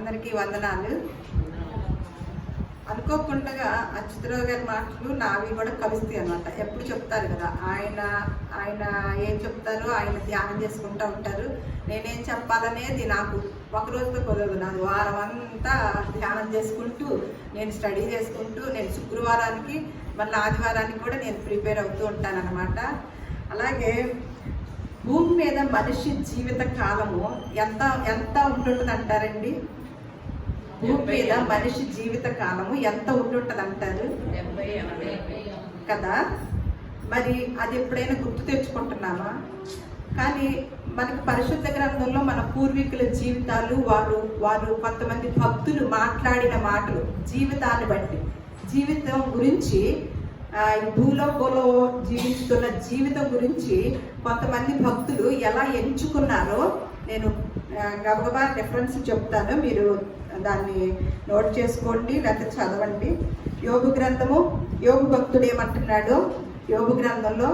అందరికీ వందనాలు. అనుకోకుండా అచ్యుతరావు గారి మాటలు నావి కూడా కలుస్తాయి అన్నమాట. ఎప్పుడు చెప్తారు కదా, ఆయన ఏం చెప్తారో ఆయన ధ్యానం చేసుకుంటూ ఉంటారు. నేనేం చెప్పాలనేది నాకు ఒక రోజుతో కుదరదు. నాది వారం అంతా ధ్యానం చేసుకుంటూ, నేను స్టడీ చేసుకుంటూ, నేను శుక్రవారానికి మళ్ళీ ఆదివారానికి కూడా నేను ప్రిపేర్ అవుతూ ఉంటాను అన్నమాట. అలాగే భూమి మీద మనిషి జీవిత కాలము ఎంత ఎంత ఉంటుంటుంది అంటారండి? భూమి మీద మనిషి జీవిత కాలము ఎంత ఉంటుంటుంది అంటారు కదా? మరి అది ఎప్పుడైనా గుర్తు తెచ్చుకుంటున్నామా? కానీ మనకి పరిశుద్ధ గ్రంథంలో మన పూర్వీకుల జీవితాలు, వారు కొంతమంది భక్తులు మాట్లాడిన మాటలు, జీవితాన్ని బట్టి, జీవితం గురించి, భూలోకంలో జీవిస్తున్న జీవితం గురించి కొంతమంది భక్తులు ఎలా ఎంచుకున్నారో నేను గబగబా రెఫరెన్స్ చెప్తాను. మీరు దాన్ని నోట్ చేసుకోండి, లేకపోతే చదవండి. యోబు గ్రంథము, యోబు భక్తుడు ఏమంటున్నాడో యోబు గ్రంథంలో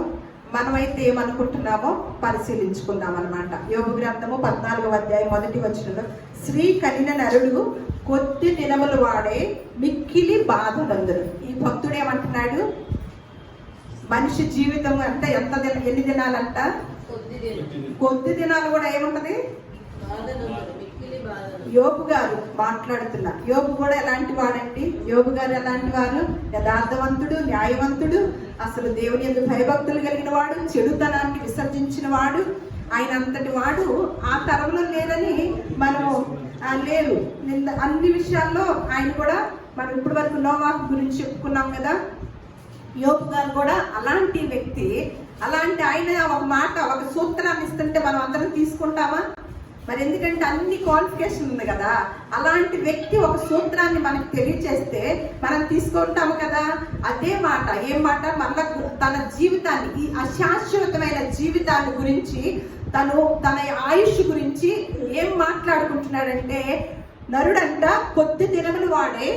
మనమైతే ఏమనుకుంటున్నామో పరిశీలించుకుందాం అనమాట. యోబు గ్రంథము 14వ అధ్యాయం 1వ వచనంలో, స్త్రీ కనిన నరుడు కొద్ది దినములు వాడే మిక్కిలి బాధనందును. ఈ భక్తుడు ఏమంటున్నాడు? మనిషి జీవితం అంటే ఎన్ని దినాలంట? కొద్ది దినాలు కూడా ఏముంటది? యోబు గారు మాట్లాడుతున్నారు. యోబు కూడా ఎలాంటి వాడండి? యోబు గారు ఎలాంటి వారు? యథార్థవంతుడు, న్యాయవంతుడు, అసలు దేవుని యందు భయభక్తులు కలిగిన వాడు, చెడుతనాన్ని విసర్జించిన వాడు. ఆయన అంతటి వాడు ఆ తరంలో లేదని మనము లేవు. అన్ని విషయాల్లో ఆయన కూడా, మనం ఇప్పటి వరకు నోవాహు గురించి చెప్పుకున్నాం కదా. యోబు గారు కూడా అలాంటి వ్యక్తి. అలాంటి ఆయన ఒక మాట, ఒక సూత్రాన్ని ఇస్తుంటే మనం అందరం తీసుకుంటామా? మరి ఎందుకంటే అన్ని క్వాలిఫికేషన్ ఉంది కదా. అలాంటి వ్యక్తి ఒక సూత్రాన్ని మనకు తెలియచేస్తే మనం తీసుకుంటాము కదా. అదే మాట, ఏం మాట? మళ్ళా తన జీవితాన్ని, ఈ అశాశ్వతమైన జీవితాన్ని గురించి, తన ఆయుష్ గురించి ఏం మాట్లాడుకుంటున్నాడంటే, నరుడంట కొద్ది దినములు వాడే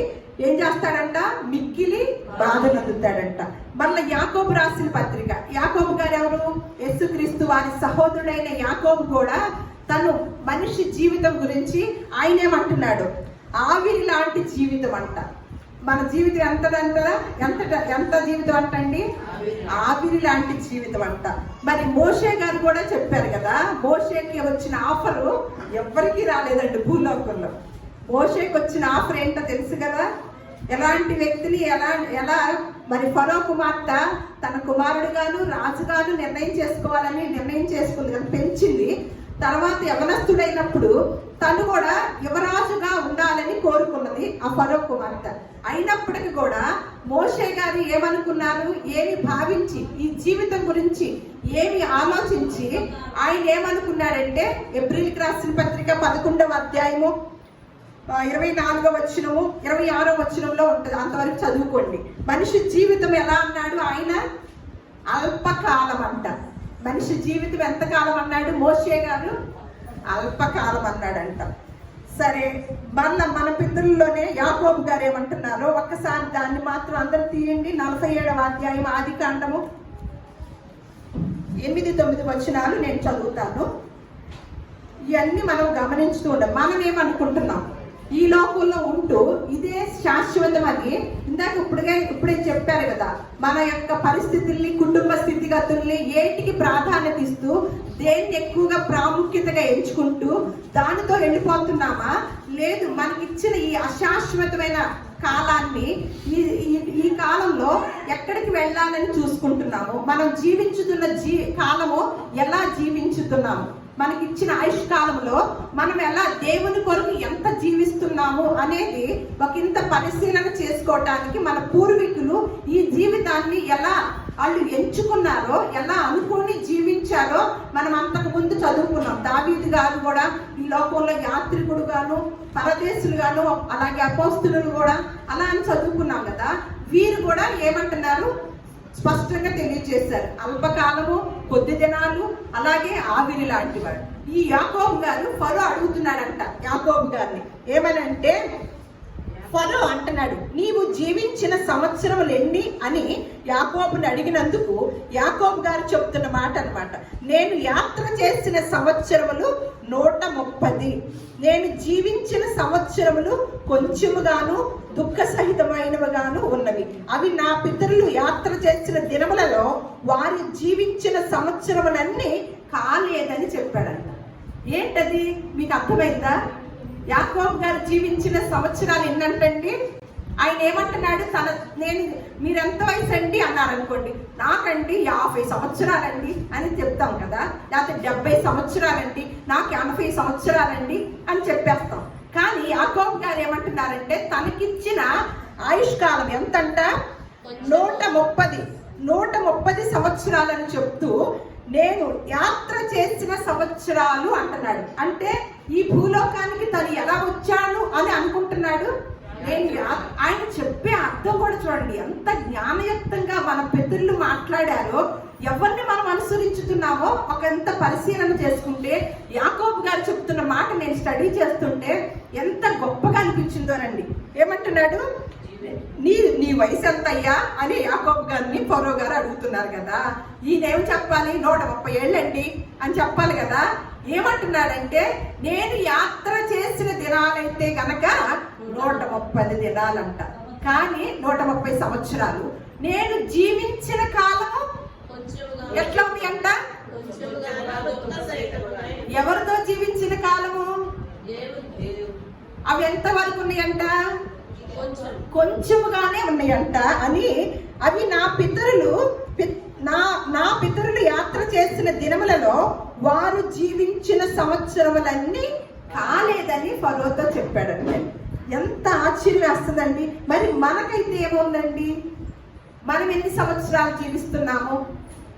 ఏం చేస్తాడంట? మిక్కిలి బాధ నందుతాడంట. మళ్ళీ యాకోబు రాసిన పత్రిక, యాకోబు గారు ఎవరు? యేసుక్రీస్తు వారి సహోదరుడైన యాకోబు కూడా తను మనిషి జీవితం గురించి ఆయనేమంటున్నాడు? ఆవిరి లాంటి జీవితం అంట. మన జీవితం ఎంత జీవితం అంటండి? ఆవిరి లాంటి జీవితం అంట. మరి మోషే గారు కూడా చెప్పారు కదా, మోషేకి వచ్చిన ఆఫరు ఎవ్వరికీ రాలేదండి భూలోకంలో. మోషేకి వచ్చిన ఆఫర్ ఏంటో తెలుసు కదా. ఎలాంటి వ్యక్తిని ఎలా మరి ఫరో కుమార్తె తన కుమారుడుగాను రాజుగాను నిర్ణయం చేసుకుంది కదా, పెంచింది. తర్వాత యవనస్తుడైనప్పుడు తను కూడా యువరాజుగా ఉండాలని కోరుకున్నది ఆ ఫరో కుమార్తె. అయినప్పటికీ కూడా మోషే గారు ఏమనుకున్నారు? ఏమి భావించి, ఈ జీవితం గురించి ఏమి ఆలోచించి ఆయన ఏమనుకున్నాడంటే, ఏప్రిల్కి రాసిన పత్రిక 11వ అధ్యాయము 24వ వచనము 26వ వచనంలో ఉంటుంది. అంతవరకు చదువుకోండి. మనిషి జీవితం ఎలా అన్నాడు ఆయన? అల్పకాలం అంట. మనిషి జీవితం ఎంతకాలం అన్నాడు మోషే గారు? అల్పకాలం అన్నాడంట. సరే, మళ్ళా మన పితరుల్లోనే యాకోబు గారు ఏమంటున్నారో ఒక్కసారి దాన్ని మాత్రం అందరూ తీయండి. 47వ అధ్యాయం ఆదికాండము 8-9 వచనాలు నేను చదువుతాను. ఇవన్నీ మనం గమనించుతూ ఉంటాం. మనం ఏమనుకుంటున్నాం? ఈ లోకంలో ఉంటూ ఇదే శాశ్వతం అని ఇందాక ఇప్పుడే చెప్పారు కదా. మన యొక్క పరిస్థితుల్ని, కుటుంబ స్థితిగతుల్ని ఏటికి ప్రాధాన్యత ఇస్తూ, దేన్ని ఎక్కువగా ప్రాముఖ్యతగా ఎంచుకుంటూ దానితో వెళ్ళిపోతున్నామా? లేదు, మనకిచ్చిన ఈ అశాశ్వతమైన కాలాన్ని, ఈ కాలంలో ఎక్కడికి వెళ్ళాలని చూసుకుంటున్నాము? మనం జీవించుతున్న కాలము ఎలా జీవించుతున్నాము? మనకిచ్చిన ఆయుష్ కాలంలో మనం ఎలా దేవుని కొరకు ఎంత జీవిస్తున్నాము అనేది ఒకంత పరిశీలన చేసుకోవటానికి మన పూర్వీకులు ఈ జీవితాన్ని ఎలా వాళ్ళు ఎంచుకున్నారో, ఎలా అనుకుని జీవించారో మనం అంతకు ముందు చదువుకున్నాం. దావీదు గారు కూడా ఈ లోకంలో యాత్రికుడు గాను, పరదేశులు గాను, అలాగే అపోస్తులు కూడా అలా అని చదువుకున్నాం కదా. వీరు కూడా ఏమంటున్నారు? స్పష్టంగా తెలియజేశారు. అల్పకాలము, కొద్ది దినాలు, అలాగే ఆవిరి లాంటి వాడు. ఈ యాకోబు గారు ఫరో అడుగుతున్నాడంట యాకోబు గారిని ఏమనంటే, ఫరో అంటున్నాడు, నీవు జీవించిన సంవత్సరములు ఎన్ని అని యాకోబుని అడిగినందుకు యాకోబు గారు చెప్తున్న మాట అన్నమాట. నేను యాత్ర చేసిన సంవత్సరములు 130. నేను జీవించిన సంవత్సరములు కొంచెముగాను దుఃఖ సహితమైనవిగాను ఉన్నవి. అవి నా పితరులు యాత్ర చేసిన దినములలో వారు జీవించిన సంవత్సరములన్నీ కాలేదని చెప్పాడంట. ఏంటది మీకు అర్థమైందా? యాకోబు గారు జీవించిన సంవత్సరాలు ఎన్నంటండి? ఆయన ఏమంటున్నాడు, మీరెంత వయసు అండి అన్నారు అనుకోండి, నాకండి 50 సంవత్సరాలండి అని చెప్తాం కదా, లేకపోతే 70 సంవత్సరాలండి, నాకు 80 సంవత్సరాలండి అని చెప్పేస్తాం. కానీ యాకోబు గారు ఏమంటున్నారంటే తనకిచ్చిన ఆయుష్కాలం ఎంతంట? 130 సంవత్సరాలని చెప్తూ నేను యాత్ర చేసిన సంవత్సరాలు అంటున్నాడు. అంటే ఈ భూలోకానికి తను ఎలా వచ్చాను అని అనుకుంటున్నాడు. ఆయన చెప్పే అర్థం కూడా చూడండి, ఎంత జ్ఞానయుక్తంగా మన పితరులు మాట్లాడారో. ఎవరిని మనం అనుసరించుతున్నామో ఎంత పరిశీలన చేసుకుంటే, యాకోబు గారు చెప్తున్న మాట నేను స్టడీ చేస్తుంటే ఎంత గొప్పగా అనిపించిందోనండి. ఏమంటున్నాడు, నీ వయసు ఎంత అయ్యా అని యాకోబు గారిని ఫరో గారు అడుగుతున్నారు కదా. ఈయనేం చెప్పాలి? 130 ఏళ్ళండి అని చెప్పాలి కదా. ఏమంటున్నాడంటే నేను యాత్ర చేసిన దినాలైతే గనక 130 దినాలంట, కానీ 130 సంవత్సరాలు. నేను జీవించిన కాలము ఎట్లా ఉంది అంట? ఎవరితో జీవించిన కాలము? అవి ఎంత వరకు ఉన్నాయంట? కొంచెముగానే ఉన్నాయంట అని. అవి నా పితరులు యాత్ర చేసిన దినములలో వారు జీవించిన సంవత్సరములన్నీ కాలేదని ఫరోతో చెప్పాడండి. ఎంత ఆశ్చర్యం వేస్తుందండి. మరి మనకైతే ఏముందండి? మనం ఎన్ని సంవత్సరాలు జీవిస్తున్నాము?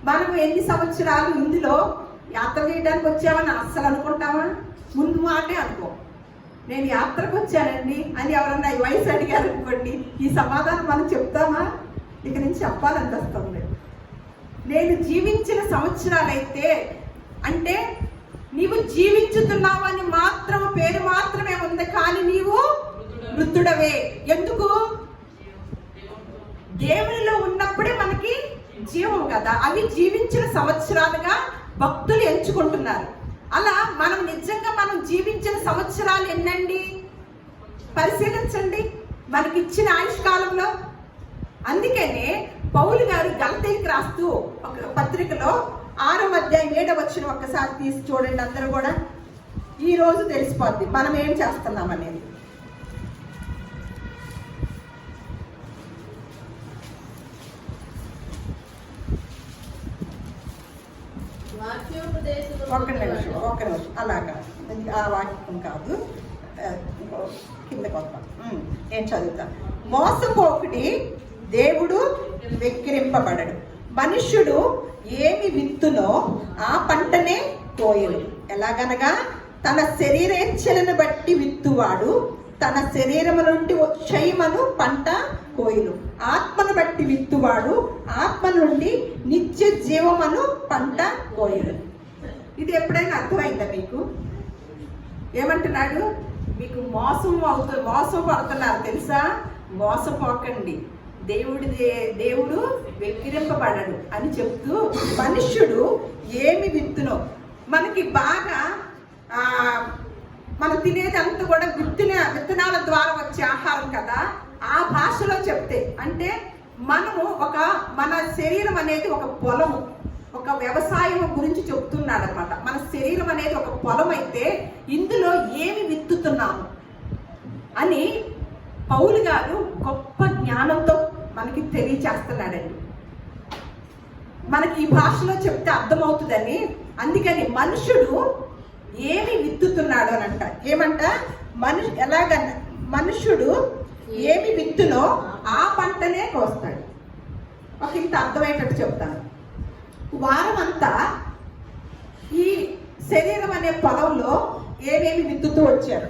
మనం ఎన్ని సంవత్సరాలు ఇందులో యాత్ర చేయడానికి వచ్చామని అస్సలు అనుకుంటామా? ముందు మాటే అనుకో, నేను యాత్రకు వచ్చానండి అని ఎవరన్నా ఈ వయసు అడిగారు అనుకోండి, ఈ సమాధానం మనం చెప్తామా? ఇక నుంచి చెప్పాలనిపిస్తుంది. నేను జీవించిన సంవత్సరాలైతే అంటే నీవు జీవించుతున్నావు అని మాత్రం పేరు మాత్రమే ఉంది, కానీ నీవు వృద్ధుడవే. ఎందుకు? దేవునిలో ఉన్నప్పుడే మనకి జీవం కదా. అవి జీవించిన సంవత్సరాలుగా భక్తులు ఎంచుకుంటున్నారు. అలా మనం జీవించిన సంవత్సరాలు ఎన్నండి? పరిశీలించండి మనకిచ్చిన ఆయుష్కాలంలో. అందుకనే పౌలు గారు గలతీయులకు రాస్తూ ఒక పత్రికలో 6వ అధ్యాయం 7వ వచనం ఒక్కసారి తీసి చూడండి అందరూ కూడా. ఈ రోజు తెలిసిపోద్ది మనం ఏం చేస్తున్నాం అనేది. ఒక్క నిమిషం అలాగా, ఆ వాక్యం కాదు, కిందకి వస్తాం. ఏం చదువుతా? మోసపోకుడి, దేవుడు వెక్కిరింపబడడు. మనుష్యుడు ఏమి విత్తునో ఆ పంటనే కోయడు. ఎలాగనగా తన శరీరేచ్ఛలను బట్టి విత్తువాడు తన శరీరము నుండి క్షయమను పంట కోయును. ఆత్మను బట్టి విత్తువాడు ఆత్మ నుండి నిత్య జీవమను పంట కోయును. ఇది ఎప్పుడైనా అర్థమైందా మీకు? ఏమంటున్నాడు? మీకు మోసం పడుతున్నారు తెలుసా? మోసపోకండి, దేవుడు వెక్కిరింపబడడు అని చెప్తూ మనుష్యుడు ఏమి విత్తునో, మనకి బాగా మనం తినేది అంతా కూడా విత్తనాల ద్వారా వచ్చే ఆహారం కదా. ఆ భాషలో చెప్తే అంటే మన శరీరం అనేది ఒక పొలము, ఒక వ్యవసాయం గురించి చెప్తున్నాడు అనమాట. మన శరీరం అనేది ఒక పొలం అయితే ఇందులో ఏమి విత్తుతున్నాము అని పౌలు గారు గొప్ప జ్ఞానంతో మనకి తెలియచేస్తున్నాడండి. మనకి ఈ భాషలో చెప్తే అర్థమవుతుందని. అందుకని మనుషుడు ఏమి విత్తుతున్నాడు అని అంట. ఏమంట? మనుషుడు ఏమి విత్తునో ఆ పంటనే కోస్తాడు. ఒక ఇంత అర్థమయ్యేటట్టు చెప్తాను. వారం అంతా ఈ శరీరం అనే పొలంలో ఏమేమి విత్తుతూ వచ్చారు?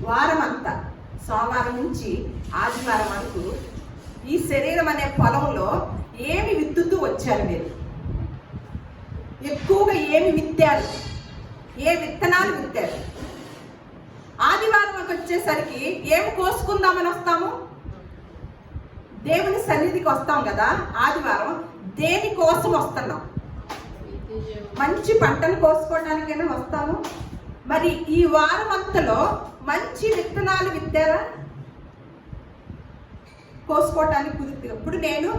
వారం అంతా, సోమవారం నుంచి ఆదివారం వరకు ఈ శరీరం అనే పొలంలో ఏమి విత్తుతూ వచ్చారు మీరు? ఎక్కువగా ఏమి విత్తారు? ఏ విత్తనాలు విత్తారు? ఆదివారం వచ్చేసరికి ఏమి కోసుకుందామని వస్తాము? దేవుని సన్నిధికి వస్తాం కదా ఆదివారం. దేనికోసం వస్తున్నాం? మంచి పంటను కోసుకోవడానికైనా వస్తాము. మరి ఈ వారం అంతలో మంచి విత్తనాలు విత్తారా? కోసుకోవటానికి కుదిరి. ఇప్పుడు నేను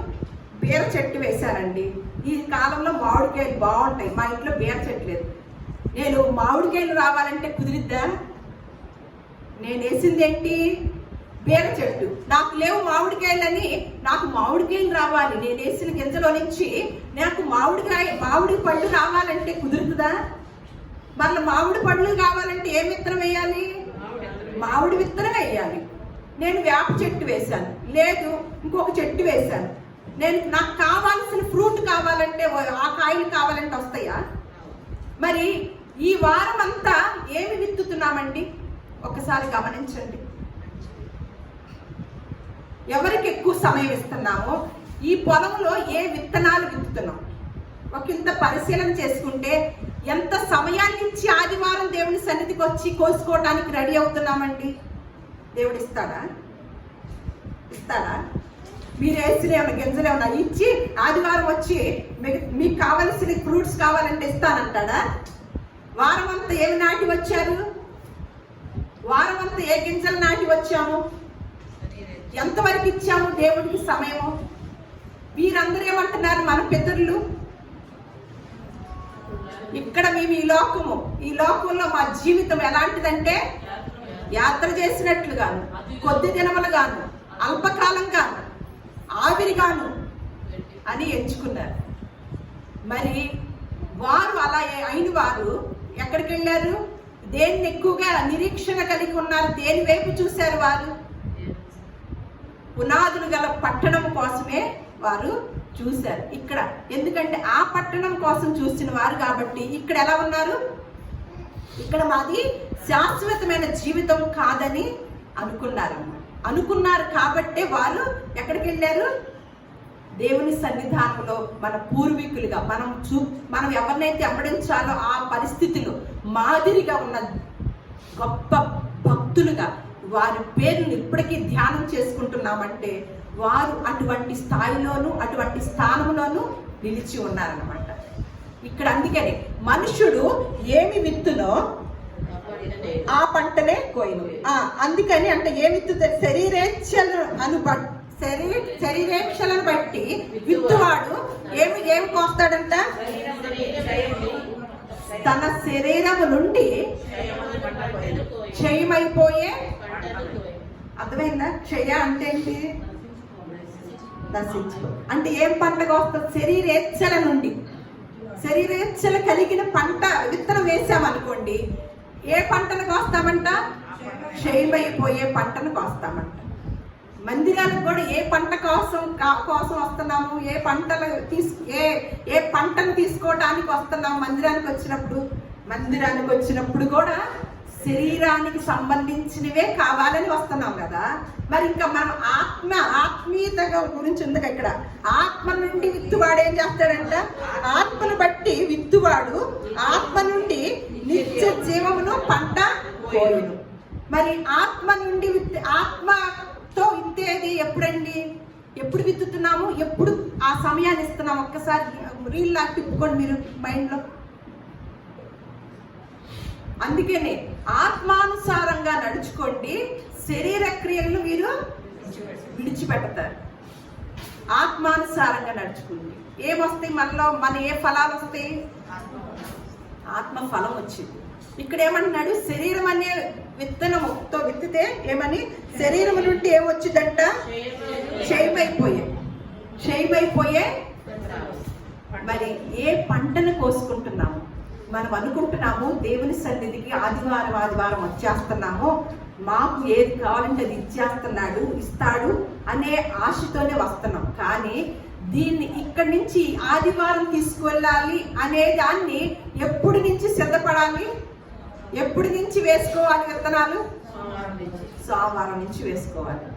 బీర చెట్టు వేశానండి. ఈ కాలంలో మామిడికాయలు బాగుంటాయి. మా ఇంట్లో బీర చెట్టు లేదు. నేను మామిడికాయలు రావాలంటే కుదిరిద్దా? నేను వేసింది ఏంటి? బీర చెట్టు. నాకు లేవు మామిడికాయలని, నాకు మామిడికాయలు రావాలి. నేను వేసిన గింజలో నుంచి నాకు మామిడి పళ్ళు రావాలంటే కుదురుతుందా? మళ్ళీ మామిడి పళ్ళు కావాలంటే ఏం విత్తనం వేయాలి? మామిడి విత్తనం వేయాలి. నేను వేప చెట్టు వేశాను, లేదు ఇంకొక చెట్టు వేశాను. నాకు కావాల్సిన ఫ్రూట్ కావాలంటే, ఆ కాయలు కావాలంటే వస్తాయా? మరి ఈ వారం అంతా ఏమి విత్తుతున్నామండి? ఒకసారి గమనించండి. ఎవరికి ఎక్కువ సమయం ఇస్తున్నామో, ఈ పొలంలో ఏ విత్తనాలు విత్తుతున్నాం ఒకంత పరిశీలన చేసుకుంటే ఎంత సమయాన్ని ఇచ్చి ఆదివారం దేవుని సన్నిధికి వచ్చి కోసుకోవడానికి రెడీ అవుతున్నామండి? దేవుడు ఇస్తాడా? మీరు వేసిన ఏమైనా గింజలు ఏమైనా ఇచ్చి ఆదివారం వచ్చి మీకు కావలసిన ఫ్రూట్స్ కావాలంటే ఇస్తానంటాడా? వారం అంతా ఏమి నాటి వచ్చారు? వారం అంతా ఏ గింజలు నాటి వచ్చాము? ఎంతవరకు ఇచ్చాము దేవుడికి సమయము? వీరందరూ ఏమంటున్నారు? మన పితరులు ఇక్కడ మేము ఈ లోకంలో మా జీవితం ఎలాంటిదంటే యాత్ర చేసినట్లుగాను, కొద్ది దినములుగాను, అల్పకాలంగాను, ఆవిరిగాను అని ఎంచుకున్నారు. మరి వారు అలా అయిన వారు ఎక్కడికి వెళ్ళారు? దేన్ని ఎక్కువగా నిరీక్షణ కలిగి ఉన్నారు? దేని వైపు చూశారు వారు? పునాదులు గల పట్టణం కోసమే వారు చూశారు. ఇక్కడ ఎందుకంటే ఆ పట్టణం కోసం చూసిన వారు కాబట్టి ఇక్కడ ఎలా ఉన్నారు? ఇక్కడ మాది శాశ్వతమైన జీవితం కాదని అనుకున్నారు కాబట్టి వారు ఎక్కడికి వెళ్ళారు? దేవుని సన్నిధానంలో మన పూర్వీకులుగా మనం ఎవరినైతే వెంబడించాలో ఆ పరిస్థితులు మాదిరిగా ఉన్న గొప్ప భక్తులుగా వారి పేరును ఇప్పటికీ ధ్యానం చేసుకుంటున్నామంటే వారు అటువంటి స్థాయిలోనూ అటువంటి స్థానంలోనూ నిలిచి ఉన్నారన్నమాట. ఇక్కడ అందుకని మనుషుడు ఏమి విత్తునో ఆ పంటనే కోయును. అందుకని అంటే ఏ విత్తుతారు? శరీరేచ్ఛలను బట్టి విత్తువాడు ఏమి కోస్తాడంట? తన శరీరము నుండి క్షయమైపోయే. అర్థమైందా? క్షయ అంటే ఏంటి? నశించుకో అంటే ఏం పంట కోస్తుంది? శరీరేచ్ఛల నుండి. శరీరేచ్ఛలు కలిగిన పంట విత్తనం వేసామనుకోండి, ఏ పంటను కోస్తామంట? క్షయమైపోయే పంటను కోస్తామంట. మందిరానికి కూడా ఏ పంట కోసం వస్తున్నాము? ఏ పంటను తీసుకోవడానికి వస్తున్నాము? మందిరానికి వచ్చినప్పుడు కూడా శరీరానికి సంబంధించినవే కావాలని వస్తున్నాం కదా. మరి ఇంకా మనం ఆత్మీయత గురించి ఉంది ఇక్కడ. ఆత్మ నుండి విత్తువాడు ఏం చేస్తాడంట? ఆత్మను బట్టి విత్తువాడు ఆత్మ నుండి నిత్య జీవమును పంట కోయును. మరి ఆత్మతో విత్తేది ఎప్పుడండి? ఎప్పుడు విత్తుతున్నాము? ఎప్పుడు ఆ సమయాన్ని ఇస్తున్నాము? ఒక్కసారి రీల్ లాగా తిప్పుకోండి మీరు మైండ్లో. అందుకనే ఆత్మానుసారంగా నడుచుకోండి, శరీర క్రియలను మీరు విడిచిపెడతారు. ఆత్మానుసారంగా నడుచుకోండి. ఏమొస్తాయి మనలో? ఏ ఫలాలు వస్తాయి? ఆత్మ ఫలం వచ్చింది. ఇక్కడ ఏమంటున్నాడు? శరీరం అనే విత్తనముతో విత్తితే ఏమని? శరీరం నుండి ఏమొచ్చిందంట? క్షయమైపోయే. మరి ఏ పంటను కోసుకుంటున్నాము? మనం అనుకుంటున్నాము దేవుని సన్నిధికి ఆదివారం వచ్చేస్తున్నాము, మాకు ఏది కావాలంటే అది ఇస్తాడు అనే ఆశతోనే వస్తున్నాం. కానీ దీన్ని ఇక్కడి నుంచి ఆదివారం తీసుకువెళ్ళాలి అనే దాన్ని ఎప్పటి నుంచి సిద్ధపడాలి? ఎప్పటి నుంచి వేసుకోవాలి విత్తనాలు? సోమవారం నుంచి వేసుకోవాలి.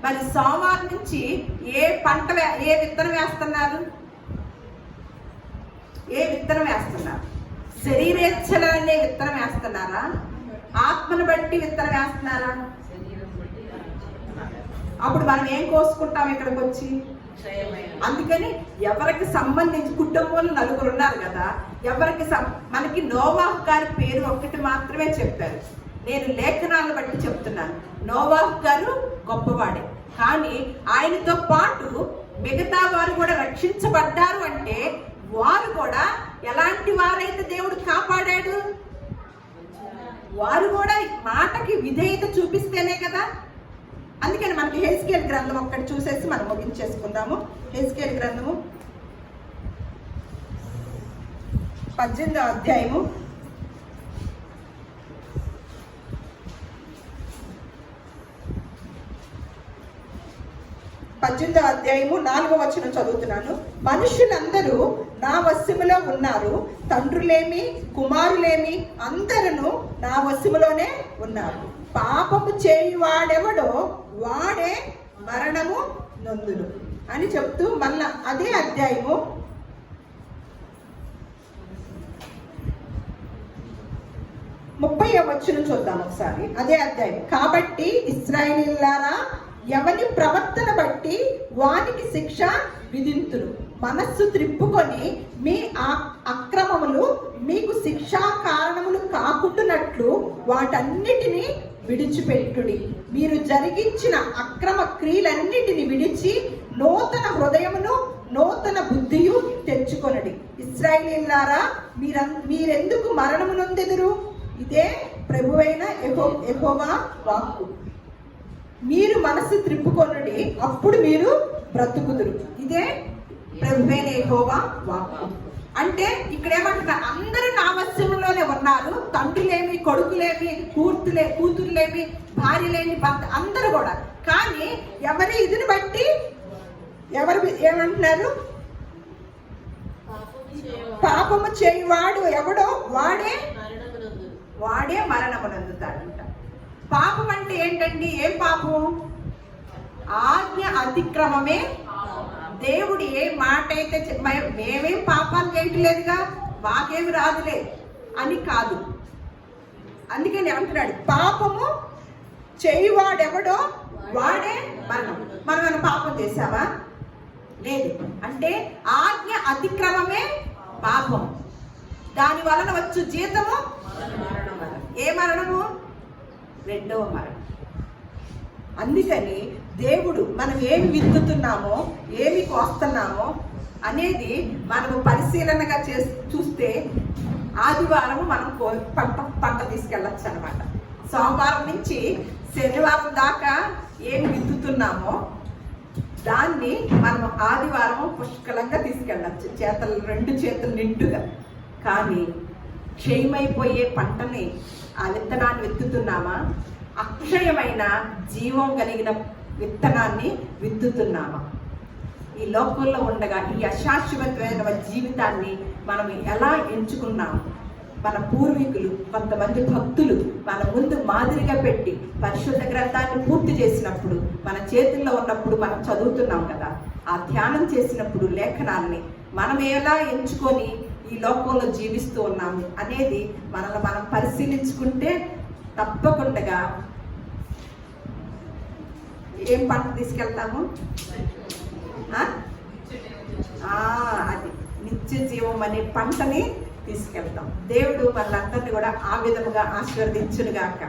మరి సోమవారం నుంచి ఏ విత్తనం వేస్తున్నారు? శరీరేచ్ఛల అనే విత్తనం వేస్తున్నారా? ఆత్మను బట్టి విత్తనం వేస్తున్నారా? అప్పుడు మనం ఏం కోసుకుంటాం ఇక్కడికి వచ్చి? అందుకని ఎవరికి సంబంధించి కుటుంబంలో నలుగురు ఉన్నారు కదా, ఎవరికి మనకి నోవాహు గారి పేరు ఒక్కటి మాత్రమే చెప్పారు. నేను లేఖనాలను బట్టి చెప్తున్నాను, నోవాహు గారు గొప్పవాడే, కానీ ఆయనతో పాటు మిగతా వారు కూడా రక్షించబడ్డారు. అంటే వారు కూడా ఎలాంటి వారైతే దేవుడు కాపాడాడు, వారు కూడా మాటకి విధేయత చూపిస్తేనే కదా. అందుకని మనకి హెజ్కేలు గ్రంథం ఒక్కటి చూసేసి మనం ముగించేసుకుందాము. హెజ్కేలు గ్రంథము 18వ అధ్యాయము 4వ వచనం చదువుతున్నాను. మనుషులందరూ నా వశములో ఉన్నారు, తండ్రులేమి కుమారులేమి అందరూ నా వశములోనే ఉన్నారు. పాపము చేయువాడెవడో వాడే మరణము నొందును అని చెప్తూ మళ్ళా అదే అధ్యాయము 30వ వచనం చూద్దాం ఒకసారి. అదే అధ్యాయం. కాబట్టి ఇశ్రాయేలీయులారా, ఎవని ప్రవర్తన బట్టి వానికి శిక్ష విధింతురు. మనస్సు త్రిప్పుకొని మీ అక్రమములు మీకు శిక్షా కారణములు కాకుండానట్లు వాటన్నిటినీ విడిచిపెట్టుడి. మీరు జరిగించిన అక్రమ క్రియలన్నిటిని విడిచి నూతన హృదయమును నూతన బుద్ధియు తెచ్చుకొనడి. ఇశ్రాయేలీయులారా, మీరెందుకు మరణము నొందెదరు? ఇదే ప్రభువైన యెహోవా వాక్కు. మీరు మనసు త్రిప్పుకొనుడి, అప్పుడు మీరు బ్రతుకుదురు. ఇదే ప్రభువైన యెహోవా వాక్కు. అంటే ఇక్కడ ఏమంటున్నారు? అందరూ నా వశంలోనే ఉన్నారు. తండ్రులేమి, కొడుకులేమి, కూతురులేమి, భార్యలేని, భర్త అందరూ కూడా. కానీ ఎవరి ఇదిని బట్టి ఎవరు ఏమంటున్నారు? పాపము చేయువాడు ఎవడో వాడే మరణమునందుతాడంట. పాపం అంటే ఏంటండి? ఏం పాపం? ఆజ్ఞ అతిక్రమమే. దేవుడు ఏ మాట అయితే మేమేం పాపాలు చేయట్లేదుగా, మాకేమి రాదులే అని కాదు. అందుకని అంటున్నాడు, పాపము చేయువాడెవడో వాడే మరణం. మనం ఏమైనా పాపం చేశామా? లేదు. అంటే ఆజ్ఞ అతిక్రమమే పాపం. దాని వలన వచ్చు జీతము ఏ మరణము? రెండవ మరణం. అందుకని దేవుడు మనం ఏమి విత్తుతున్నామో, ఏమి కోస్తున్నామో అనేది మనము పరిశీలనగా చూస్తే ఆదివారం మనం పంట తీసుకెళ్ళచ్చు అనమాట. సోమవారం నుంచి శనివారం దాకా ఏమి విత్తుతున్నామో దాన్ని మనం ఆదివారం పుష్కలంగా తీసుకెళ్ళచ్చు, రెండు చేతులు నిండుగా. కానీ క్షయమైపోయే పంటని, ఆ విత్తనాన్ని విత్తుతున్నామా? అక్షయమైన జీవం కలిగిన విత్తనాన్ని విత్తుతున్నామా? ఈ లోకంలో ఉండగా ఈ అశాశ్వతమైన జీవితాన్ని మనం ఎలా ఎంచుకున్నాము? మన పూర్వీకులు, కొంతమంది భక్తులు మన ముందు మాదిరిగా పెట్టి పరిశుద్ధ గ్రంథాన్ని పూర్తి చేసినప్పుడు, మన చేతుల్లో ఉన్నప్పుడు మనం చదువుతున్నాం కదా, ఆ ధ్యానం చేసినప్పుడు లేఖనాన్ని మనం ఎలా ఎంచుకొని ఈ లోకంలో జీవిస్తూ ఉన్నాము అనేది మనల్ని మనం పరిశీలించుకుంటే తప్పకుండా ఏం పంట తీసుకెళ్తాము? అది నిత్య జీవం అనే పంటని తీసుకెళ్తాం. దేవుడు వాళ్ళందరినీ కూడా ఆ విధముగా ఆశీర్వదించునుగాక.